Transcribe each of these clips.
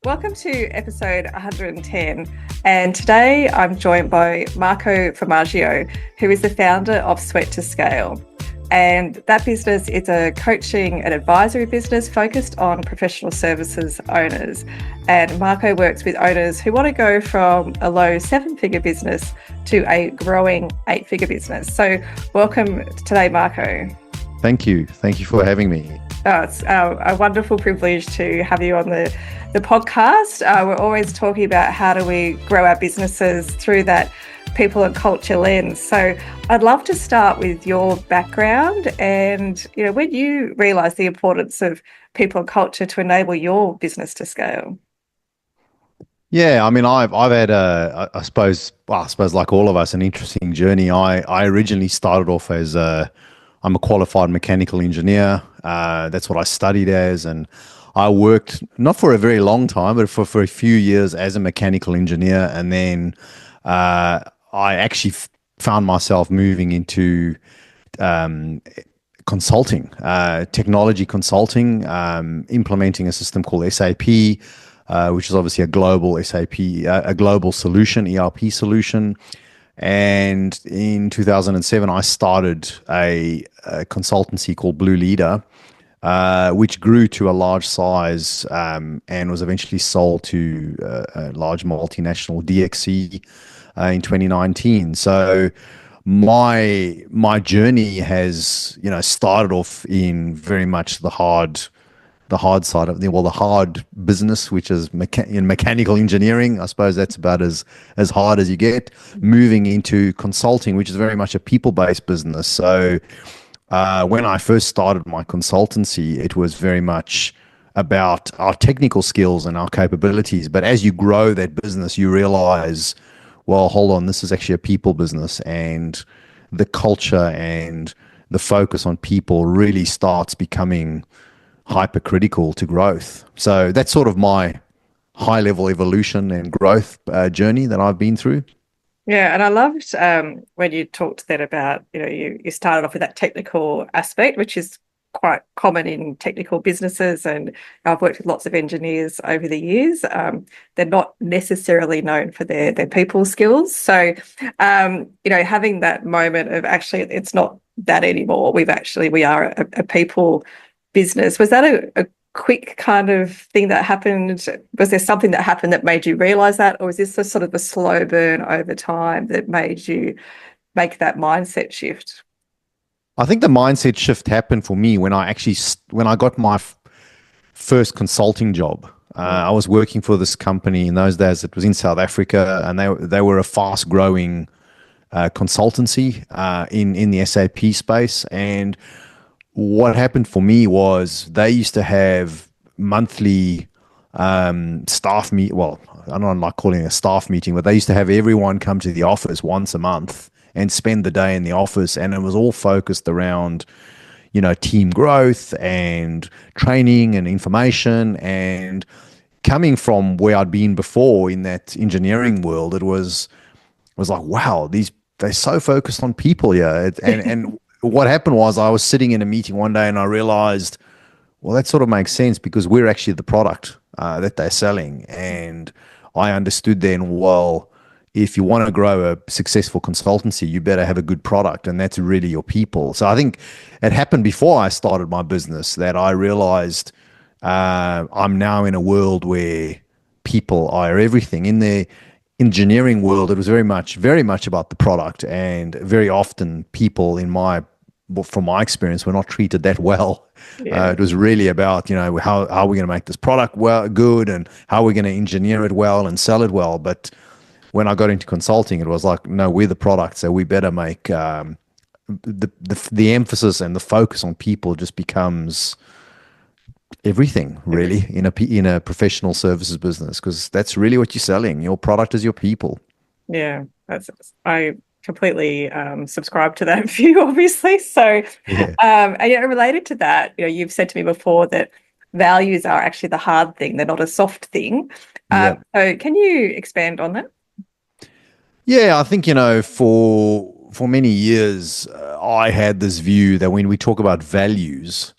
Welcome to episode 110. And today I'm joined by Marco Formaggio, who is the founder of Sweat to Scale. And that business is a coaching and advisory business focused on professional services owners. And Marco works with owners who want to go from a low 7-figure business to a growing 8-figure business. So welcome today, Marco. Thank you. Thank you for having me. Oh, it's a wonderful privilege to have you on the podcast. We're always talking about how do we grow our businesses through that people and culture lens. So I'd love to start with your background and, when you realised the importance of people and culture to enable your business to scale. Yeah, I mean, I've had I suppose like all of us, an interesting journey. I originally started off as I'm a qualified mechanical engineer. That's what I studied as, and I worked not for a very long time, but for a few years as a mechanical engineer, and then I actually found myself moving into consulting, technology consulting, implementing a system called SAP, which is obviously a global SAP, a global solution, ERP solution. And in 2007, I started a consultancy called Blue Leader, which grew to a large size and was eventually sold to a large multinational DXC in 2019. So my journey has started off in very much the hard side of the hard business, which is in mechanical engineering. I suppose that's about as hard as you get. Moving into consulting, which is very much a people-based business. So when I first started my consultancy, it was very much about our technical skills and our capabilities. But as you grow that business, you realize, well, hold on, this is actually a people business, and the culture and the focus on people really starts becoming hypercritical to growth. So that's sort of my high-level evolution and growth journey that I've been through. Yeah, and I loved when you talked then about, you started off with that technical aspect, which is quite common in technical businesses. And I've worked with lots of engineers over the years. They're not necessarily known for their people skills. So, having that moment of actually, it's not that anymore. We are a people business. Was that a quick kind of thing that happened? Was there something that happened that made you realize that, or was this a sort of a slow burn over time that made you make that mindset shift? I think the mindset shift happened for me when I got my first consulting job. I was working for this company in those days. It was in South Africa, and they were a fast growing consultancy in the SAP space. And what happened for me was they used to have monthly staff meet. Well, I don't like calling it a staff meeting, but they used to have everyone come to the office once a month and spend the day in the office, and it was all focused around, team growth and training and information. And coming from where I'd been before in that engineering world, it was like, wow, they're so focused on people here, and what happened was I was sitting in a meeting one day and I realized, well, that sort of makes sense because we're actually the product that they're selling. And I understood then, well, if you want to grow a successful consultancy, you better have a good product, and that's really your people. So I think it happened before I started my business that I realized I'm now in a world where people are everything. In the engineering world, it was very much about the product, and very often people from my experience, were not treated that well. Yeah. It was really about, how are we going to make this product good, and how are we going to engineer it well and sell it well. But when I got into consulting, it was like, no, we're the product, so we better make the emphasis and the focus on people just becomes everything, really, in a professional services business, because that's really what you're selling. Your product is your people. Yeah, I completely subscribe to that view, obviously. So, Yeah. and related to that, you've said to me before that values are actually the hard thing; they're not a soft thing. Yeah. So, can you expand on that? Yeah, I think, for many years, I had this view that when we talk about values,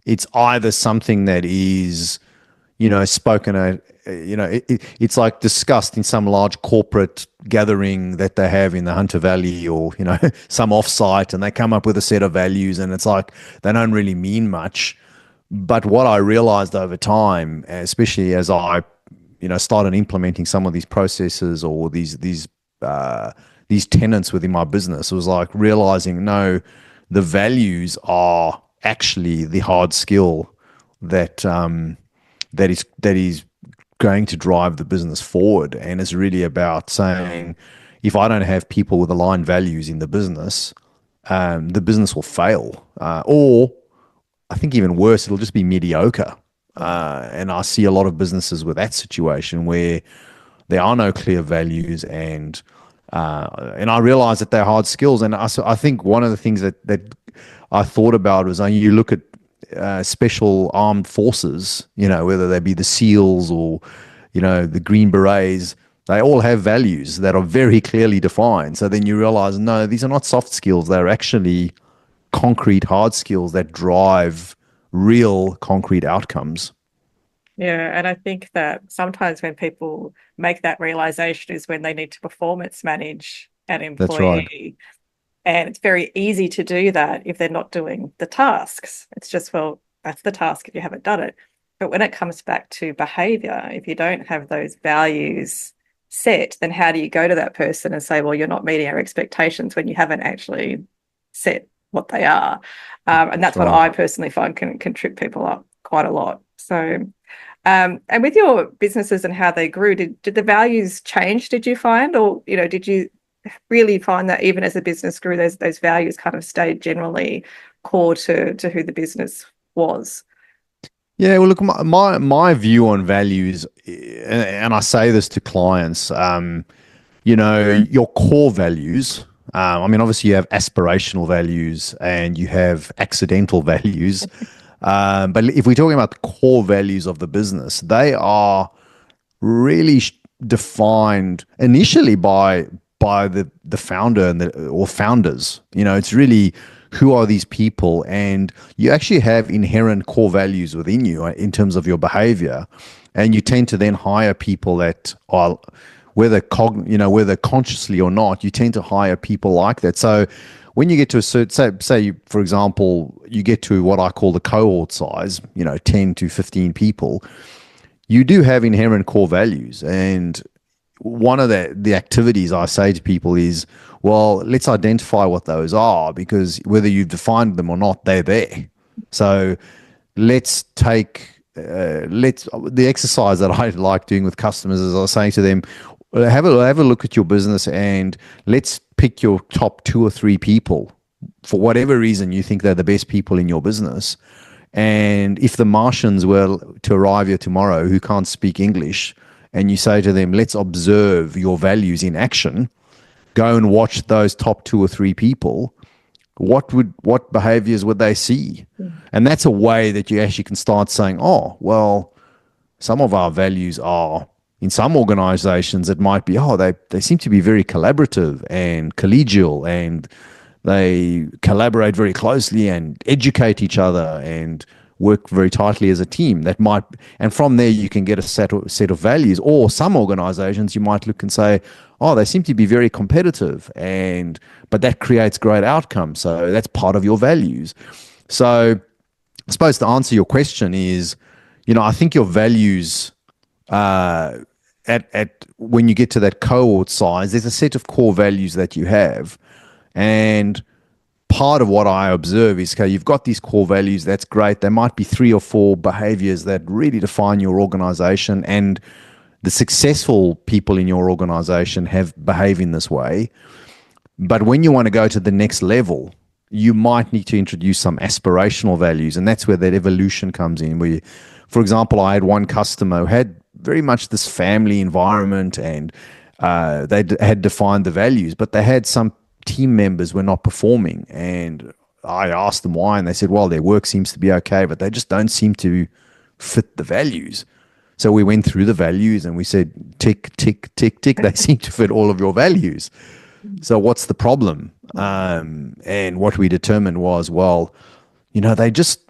it's either something that is, spoken at, it's like discussed in some large corporate gathering that they have in the Hunter Valley, or, some offsite, and they come up with a set of values, and it's like they don't really mean much. But what I realized over time, especially as I, started implementing some of these processes, or these tenets within my business, was like realizing, no, the values are actually the hard skill that that is going to drive the business forward. And it's really about saying, if I don't have people with aligned values in the business will fail, or I think even worse, it'll just be mediocre. And I see a lot of businesses with that situation where there are no clear values, and I realize that they're hard skills. And I think one of the things that I thought about was, you look at special armed forces, whether they be the SEALs or, the Green Berets, they all have values that are very clearly defined. So then you realize, no, these are not soft skills. They're actually concrete hard skills that drive real concrete outcomes. Yeah, and I think that sometimes when people make that realization is when they need to performance manage an That's right. employee. And it's very easy to do that if they're not doing the tasks. It's just, well, that's the task if you haven't done it. But when it comes back to behavior, if you don't have those values set, then how do you go to that person and say, well, you're not meeting our expectations when you haven't actually set what they are? And That's that's what right. I personally find can trip people up quite a lot. So, and with your businesses and how they grew, did the values change, did you find? Or, did you really find that even as the business grew, those values kind of stayed generally core to who the business was? Yeah, well, look, my view on values, and I say this to clients, your core values. I mean, obviously, you have aspirational values and you have accidental values. But if we're talking about the core values of the business, they are really defined initially by the founder or founders. It's really, who are these people, and you actually have inherent core values within you in terms of your behavior, and you tend to then hire people that are, whether consciously or not, you tend to hire people like that. So when you get to a certain, say, for example, you get to what I call the cohort size, 10 to 15 people, you do have inherent core values. And one of the activities I say to people is, well, let's identify what those are, because whether you've defined them or not, they're there. So let's take let's the exercise that I like doing with customers is, I was saying to them, have a look at your business, and let's pick your top two or three people, for whatever reason you think they're the best people in your business. And if the Martians were to arrive here tomorrow who can't speak English, and you say to them, let's observe your values in action, go and watch those top two or three people, what behaviors would they see? And that's a way that you actually can start saying, oh, well, some of our values are, in some organizations, it might be, oh, they seem to be very collaborative and collegial, and they collaborate very closely and educate each other and work very tightly as a team. That might, and from there you can get a set of values. Or some organizations you might look and say, oh, they seem to be very competitive, but that creates great outcomes. So that's part of your values. So I suppose to answer your question is, I think your values, at when you get to that cohort size, there's a set of core values that you have. And part of what I observe is, okay, you've got these core values, that's great. There might be three or four behaviors that really define your organization, and the successful people in your organization behave in this way. But when you want to go to the next level, you might need to introduce some aspirational values. And that's where that evolution comes in. For example, I had one customer who had very much this family environment, and they had defined the values, but they had some team members were not performing. And I asked them why, and they said, well, their work seems to be okay, but they just don't seem to fit the values. So we went through the values and we said, tick, tick, tick, tick. They seem to fit all of your values. So what's the problem? And what we determined was, well, they just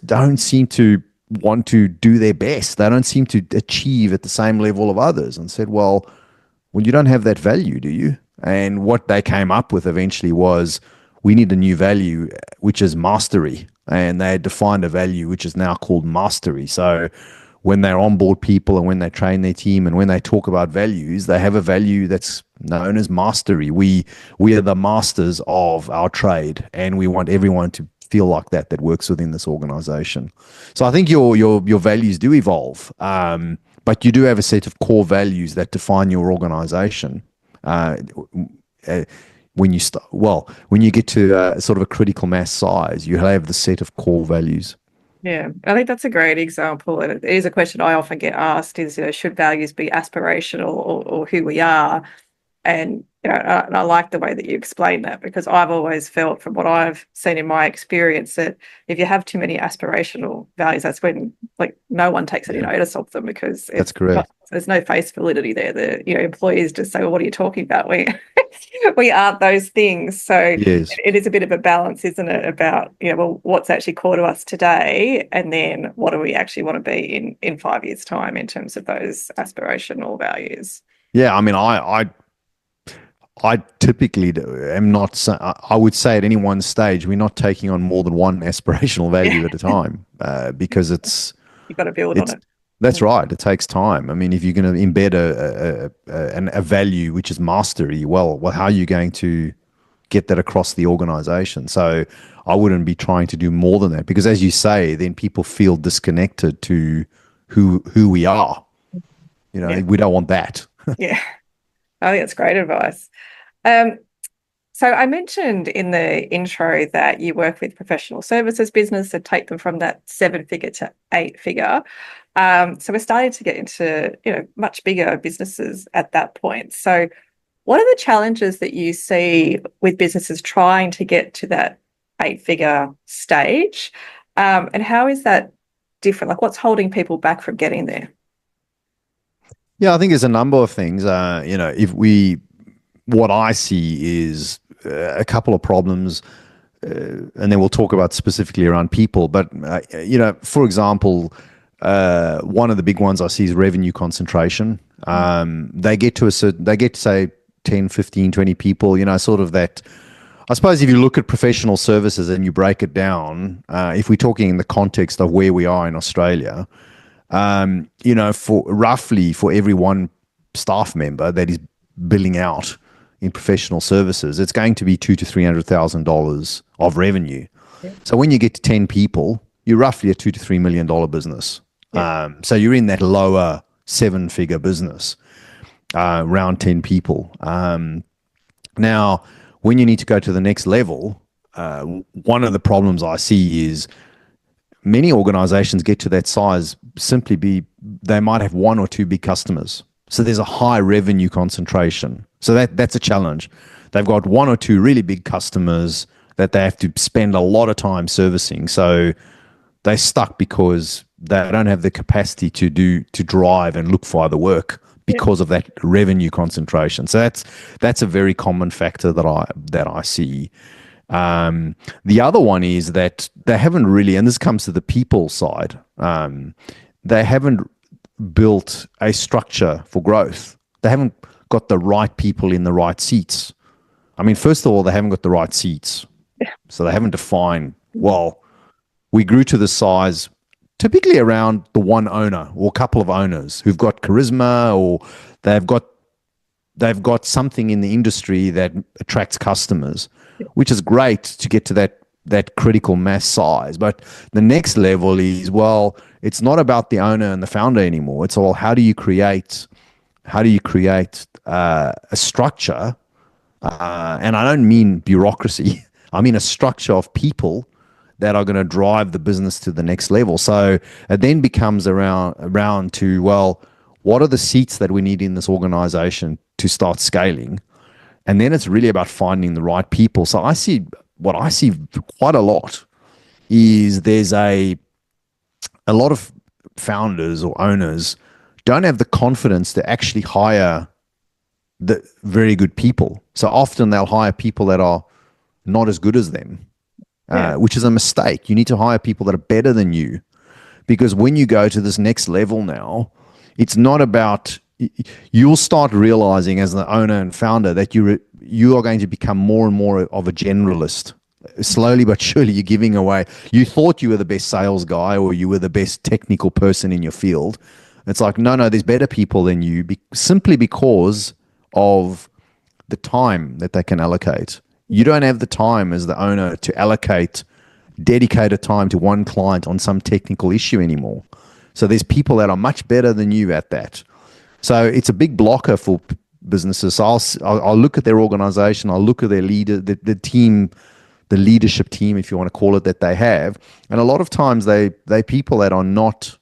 don't seem to want to do their best. They don't seem to achieve at the same level of others. And said, well, you don't have that value, do you? And what they came up with eventually was, we need a new value, which is mastery. And they had defined a value which is now called mastery. So when they're onboard people and when they train their team and when they talk about values, they have a value that's known as mastery. We are the masters of our trade, and we want everyone to feel like that works within this organization. So I think your values do evolve, but you do have a set of core values that define your organization. Uh, uh, when you get to sort of a critical mass size, you have the set of core values. Yeah, I think that's a great example. And it is a question I often get asked is, should values be aspirational or who we are? And I like the way that you explain that, because I've always felt, from what I've seen in my experience, that if you have too many aspirational values, that's when like no one takes any Yeah, notice of them, because that's correct. there's no face validity there. The employees just say, "Well, what are you talking about? We we aren't those things." So Yes. it is a bit of a balance, isn't it? About well, what's actually core to us today, and then what do we actually want to be in 5 years' time in terms of those aspirational values. Yeah, I mean, I typically am not. I would say at any one stage, we're not taking on more than one aspirational Yeah, value at a time, because you've got to build on it's it. that's right. It takes time. I mean, if you're going to embed a value which is mastery, well, how are you going to get that across the organization? So I wouldn't be trying to do more than that, because, as you say, then people feel disconnected to who we are. Yeah, We don't want that. yeah. I think that's great advice. Um, so I mentioned in the intro that you work with professional services business and take them from that 7-figure to 8-figure. So we're starting to get into much bigger businesses at that point. So what are the challenges that you see with businesses trying to get to that 8-figure stage? And how is that different? Like, what's holding people back from getting there? Yeah, I think there's a number of things. If what I see is a couple of problems, and then we'll talk about specifically around people. But for example, one of the big ones I see is revenue concentration. They get to say 10, 15, 20 people. Sort of that. I suppose if you look at professional services and you break it down, if we're talking in the context of where we are in Australia, for every one staff member that is billing out in professional services, it's going to be $200,000 to $300,000 of revenue. Yeah. So when you get to 10 people, you're roughly a $2 to $3 million business. Yeah. So you're in that lower 7-figure business, around 10 people. Now, when you need to go to the next level, one of the problems I see is many organizations get to that size they might have one or two big customers. So there's a high revenue concentration. So that's a challenge. They've got one or two really big customers that they have to spend a lot of time servicing. So they're stuck because they don't have the capacity to drive and look for other work Yeah. because of that revenue concentration. So that's a very common factor that I see. The other one is that they haven't really, and this comes to the people side, they haven't built a structure for growth. They haven't got the right people in the right seats. I mean, first of all, they haven't got the right seats. So they haven't defined, well, we grew to the size typically around the one owner or a couple of owners who've got charisma, or they've got something in the industry that attracts customers, which is great to get to that critical mass size. But the next level is, well, it's not about the owner and the founder anymore. It's all, how do you create a structure, and I don't mean bureaucracy. I mean a structure of people that are going to drive the business to the next level. So it then becomes around to, well, what are the seats that we need in this organization to start scaling? And then it's really about finding the right people. So what I see quite a lot is there's a lot of founders or owners don't have the confidence to actually hire the very good people. So often they'll hire people that are not as good as them, Yeah. which is a mistake. You need to hire people that are better than you, because when you go to this next level now, it's not about, you'll start realizing as the owner and founder that you are going to become more and more of a generalist. Slowly but surely, you're giving away. You thought you were the best sales guy or you were the best technical person in your field. It's like, no, no, there's better people than you, simply because of the time that they can allocate. You don't have the time as the owner to allocate dedicated time to one client on some technical issue anymore. So there's people that are much better than you at that. So it's a big blocker for businesses. So I'll look at their organization, I'll look at their leader, the team, the leadership team, if you want to call it, that they have. And a lot of times they people that are not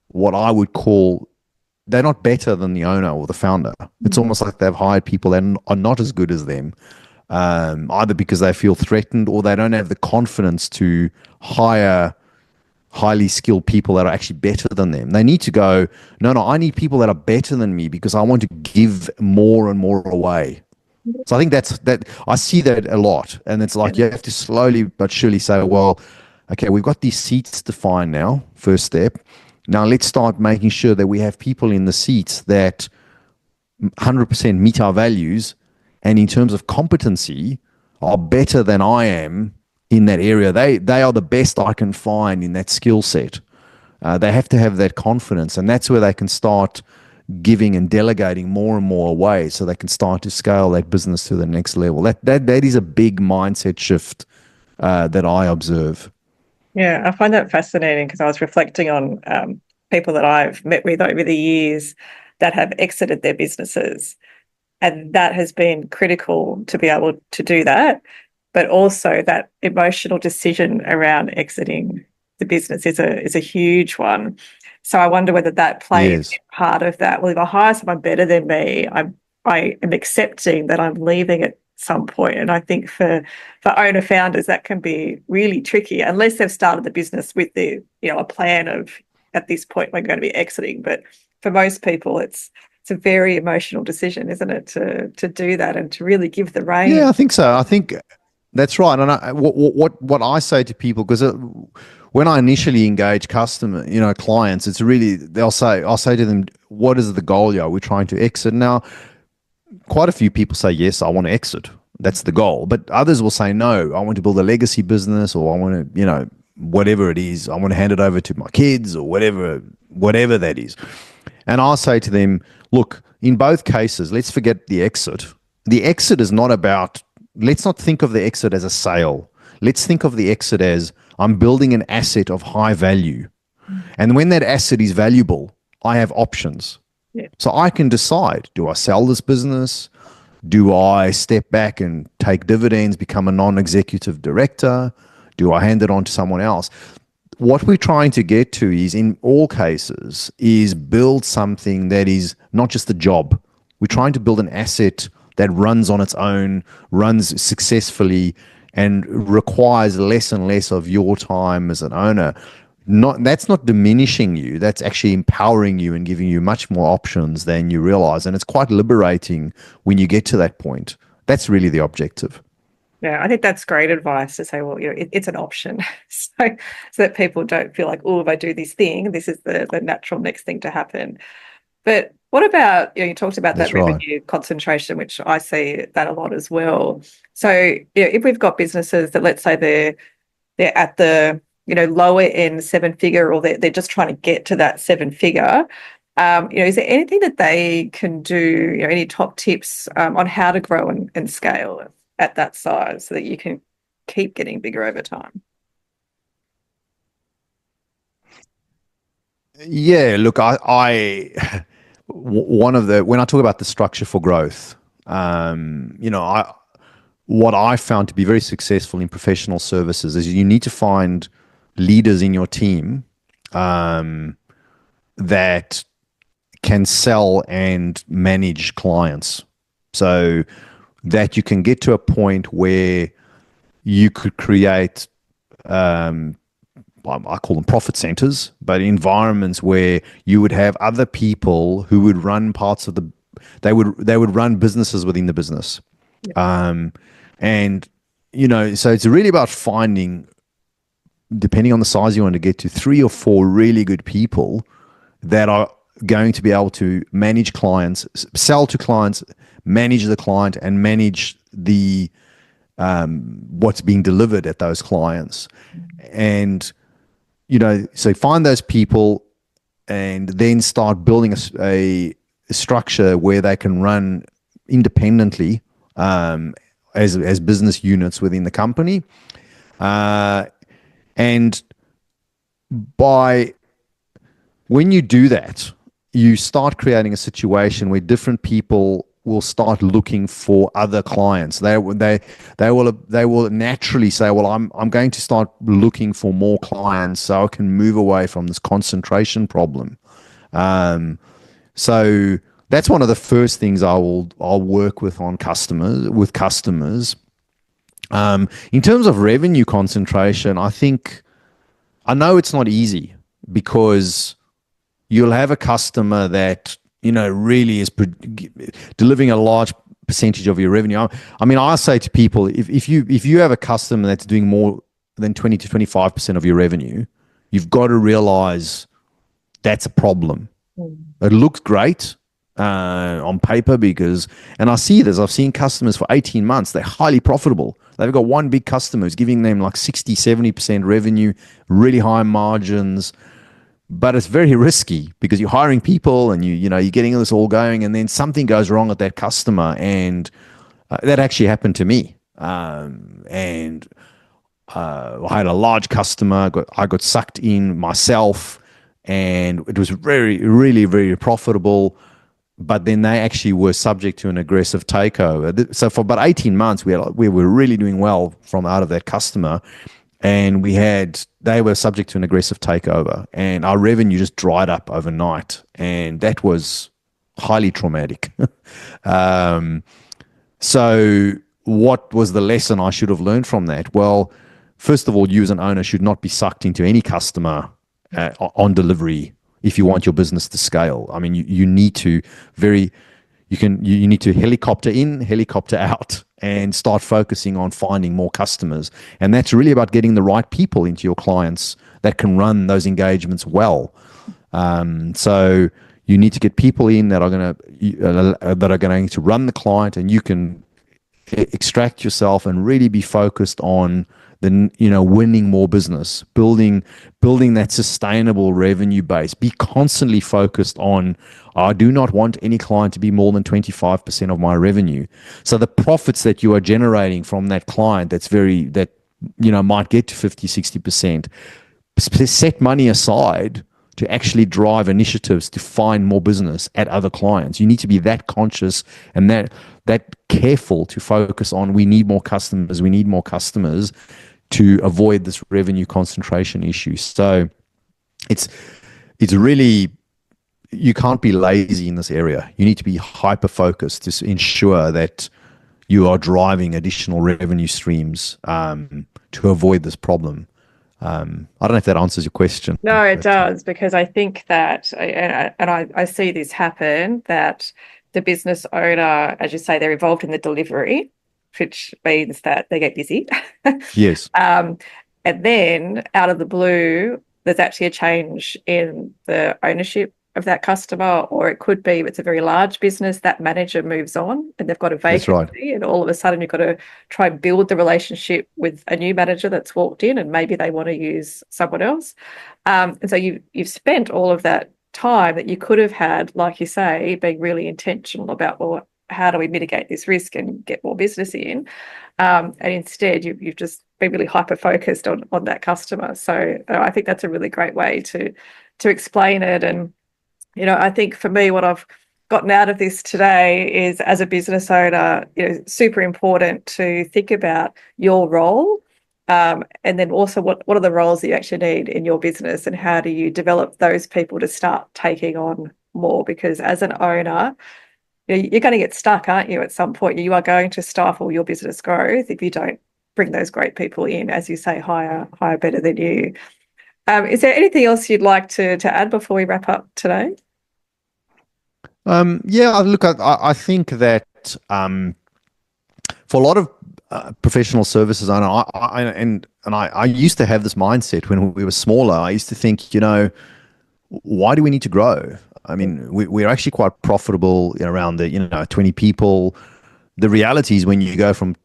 what I would call, they're not better than the owner or the founder. It's almost like they've hired people that are not as good as them, either because they feel threatened or they don't have the confidence to hire highly skilled people that are actually better than them. They need to go, no, no, I need people that are better than me because I want to give more and more away. So I think that I see that a lot. And it's like you have to slowly but surely say, well, okay, we've got these seats defined now, first step. Now let's start making sure that we have people in the seats that 100% meet our values and in terms of competency are better than I am in that area. They are the best I can find in that skill set. They have to have that confidence, and that's where they can start giving and delegating more and more away, so they can start to scale that business to the next level. That is a big mindset shift that I observe. Yeah, I find that fascinating because I was reflecting on people that I've met with over the years that have exited their businesses. And that has been critical to be able to do that. But also that emotional decision around exiting the business is a huge one. So I wonder whether that plays Yes. part of that. Well, if I hire someone better than me, I am accepting that I'm leaving at some point. And I think for owner founders, that can be really tricky unless they've started the business with a plan of at this point we're going to be exiting. But for most people, it's a very emotional decision, isn't it, to do that and to really give the Yeah, reins. I think so. I think that's right. And what I say to people, because when I initially engage clients, it's really, I'll say to them, what is the goal? Yeah, we're trying to exit. Now, quite a few people say, yes, I want to exit. That's the goal. But others will say, no, I want to build a legacy business, or I want to, whatever it is, I want to hand it over to my kids, or whatever that is. And I'll say to them, look, in both cases, let's forget the exit. The exit is not about, let's not think of the exit as a sale. Let's think of the exit as, I'm building an asset of high value. And when that asset is valuable, I have options. Yeah. So I can decide, do I sell this business? Do I step back and take dividends, become a non-executive director? Do I hand it on to someone else? What we're trying to get to is, in all cases, is build something that is not just a job. We're trying to build an asset that runs on its own, runs successfully, and requires less and less of your time as an owner. That's not diminishing you. That's actually empowering you and giving you much more options than you realize. And it's quite liberating when you get to that point. That's really the objective. Yeah, I think that's great advice to say, well, it's an option. So that people don't feel like, oh, if I do this thing, this is the natural next thing to happen. But what about, you talked about that That's right. revenue concentration, which I see that a lot as well. So, if we've got businesses that, let's say they're at the, lower end seven figure, or they're just trying to get to that seven figure, is there anything that they can do, any top tips on how to grow and scale at that size so that you can keep getting bigger over time? Yeah, look, one of when I talk about the structure for growth, what I found to be very successful in professional services is you need to find leaders in your team that can sell and manage clients, so that you can get to a point where you could create, I call them profit centers, but environments where you would have other people who would run parts of they would run businesses within the business. Yeah. And so it's really about finding depending on the size you want to get to, 3 or 4 really good people that are going to be able to manage clients, sell to clients, manage the client, and manage the what's being delivered at those clients. And so find those people, and then start building a structure where they can run independently, as business units within the company. And by when you do that, you start creating a situation where different people will start looking for other clients. They will naturally say, well, I'm going to start looking for more clients so I can move away from this concentration problem. So that's one of the first things I'll work with customers. In terms of revenue concentration, I know it's not easy, because you'll have a customer that really is delivering a large percentage of your revenue. I mean, I say to people, if you have a customer that's doing more than 20 to 25% of your revenue, you've got to realize that's a problem. Mm. It looks great on paper, and I see this. I've seen customers for 18 months. They're highly profitable. They've got one big customer who's giving them like 60, 70% revenue, really high margins. But it's very risky, because you're hiring people, and you're getting this all going, and then something goes wrong at that customer. And that actually happened to me. And I had a large customer. I got sucked in myself, and it was really, very profitable. But then they actually were subject to an aggressive takeover. So for about 18 months, we were really doing well from out of that customer, and they were subject to an aggressive takeover, and our revenue just dried up overnight, and that was highly traumatic. So what was the lesson I should have learned from that? Well, first of all, you as an owner should not be sucked into any customer on delivery if you want your business to scale. I mean, you need to you need to helicopter in, helicopter out, and start focusing on finding more customers. And that's really about getting the right people into your clients that can run those engagements well. So you need to get people in that are going to run the client, and you can extract yourself and really be focused on winning more business, building that sustainable revenue base. Be constantly focused on, I do not want any client to be more than 25% of my revenue. So the profits that you are generating from that client might get to 50, 60%, set money aside to actually drive initiatives to find more business at other clients. You need to be that conscious and that careful to focus on, we need more customers to avoid this revenue concentration issue. So it's really, you can't be lazy in this area. You need to be hyper focused to ensure that you are driving additional revenue streams to avoid this problem. I don't know if that answers your question. No, it But does, because I think that, and I see this happen, that the business owner, as you say, they're involved in the delivery, which means that they get busy. yes, Um, and then out of the blue, there's actually a change in the ownership of that customer, or it could be, if it's a very large business, that manager moves on and they've got a that's right. vacancy, and all of a sudden you've got to try and build the relationship with a new manager that's walked in, and maybe they want to use someone else. And so you've spent all of that time that you could have had, like you say, being really intentional about, well, how do we mitigate this risk and get more business in? And instead, you've just been really hyper focused on that customer. So I think that's a really great way to explain it. And I think for me, what I've gotten out of this today is, as a business owner, super important to think about your role, and then also what are the roles that you actually need in your business, and how do you develop those people to start taking on more? Because as an owner, you're going to get stuck, aren't you? At some point, you are going to stifle your business growth if you don't bring those great people in, as you say, hire better than you. Is there anything else you'd like to add before we wrap up today? Yeah, look, I think that for a lot of professional services owner. I used to have this mindset when we were smaller. I used to think, why do we need to grow? I mean, we're actually quite profitable around the 20 people. The reality is when you go from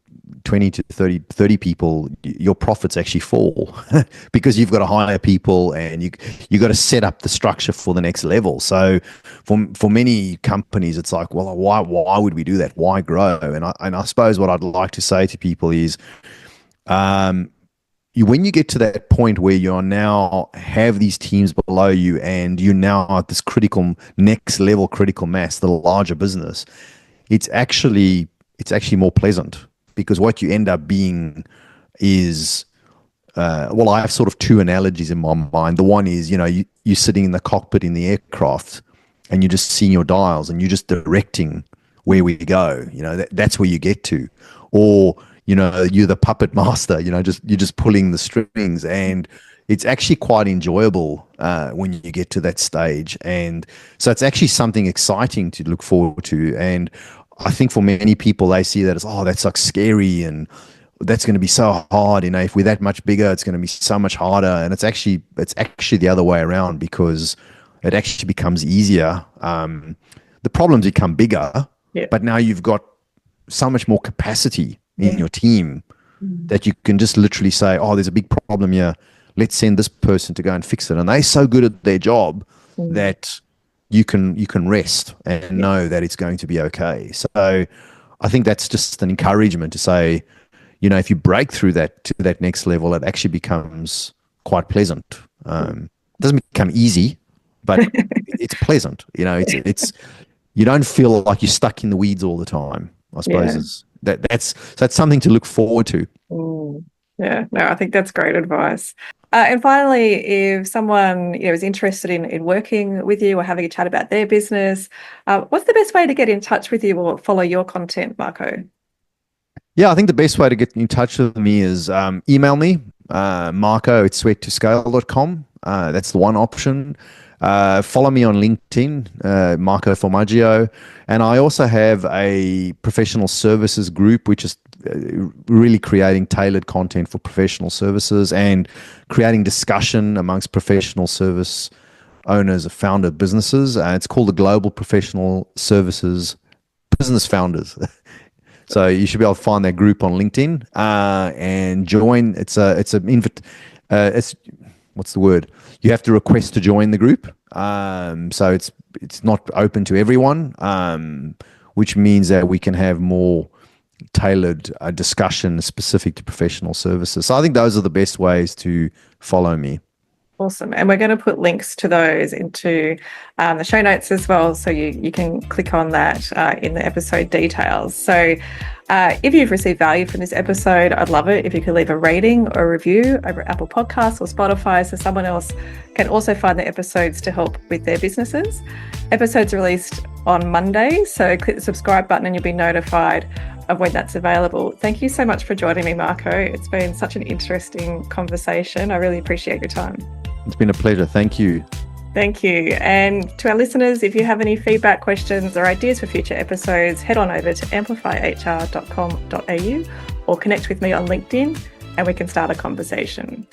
20 to 30 people, your profits actually fall because you've got to hire people and you got to set up the structure for the next level. So for many companies, it's like, well, why would we do that? Why grow? And I suppose what I'd like to say to people is, when you get to that point where you are now have these teams below you and you now at this critical next level critical mass, the larger business, it's actually more pleasant, because what you end up being is, well, I have sort of two analogies in my mind. The one is, you're sitting in the cockpit in the aircraft and you're just seeing your dials and you're just directing where we go. That's where you get to. Or, you're the puppet master, you're just pulling the strings, and it's actually quite enjoyable when you get to that stage. And so it's actually something exciting to look forward to. And I think for many people, they see that as, oh, that's like scary and that's going to be so hard. If we're that much bigger, it's going to be so much harder. And it's actually the other way around, because it actually becomes easier. The problems become bigger, Yeah. but now you've got so much more capacity in Yeah. your team that you can just literally say, oh, there's a big problem here. Let's send this person to go and fix it. And they're so good at their job that you can rest and know that it's going to be okay. So I think that's just an encouragement to say, if you break through that to that next level, it actually becomes quite pleasant. It doesn't become easy, but it's pleasant. It's you don't feel like you're stuck in the weeds all the time. I suppose Yeah. that's something to look forward to. Mm. Yeah, no, I think that's great advice. And finally, if someone is interested in working with you or having a chat about their business, what's the best way to get in touch with you or follow your content, Marco? Yeah, I think the best way to get in touch with me is email me, marco@sweattoscale.com. That's the one option. Follow me on LinkedIn, Marco Formaggio. And I also have a professional services group, which is really creating tailored content for professional services and creating discussion amongst professional service owners of founder businesses. It's called the Global Professional Services Business Founders. So you should be able to find that group on LinkedIn and join. It's what's the word? You have to request to join the group. So it's not open to everyone, which means that we can have more tailored discussion specific to professional services. So I think those are the best ways to follow me. Awesome. And we're going to put links to those into the show notes as well. So you can click on that in the episode details. So if you've received value from this episode, I'd love it if you could leave a rating or a review over at Apple Podcasts or Spotify so someone else can also find the episodes to help with their businesses. Episodes are released on Monday, so click the subscribe button and you'll be notified of when that's available. Thank you so much for joining me, Marco. It's been such an interesting conversation. I really appreciate your time. It's been a pleasure. Thank you. Thank you. And to our listeners, if you have any feedback, questions, or ideas for future episodes, head on over to amplifyhr.com.au or connect with me on LinkedIn and we can start a conversation.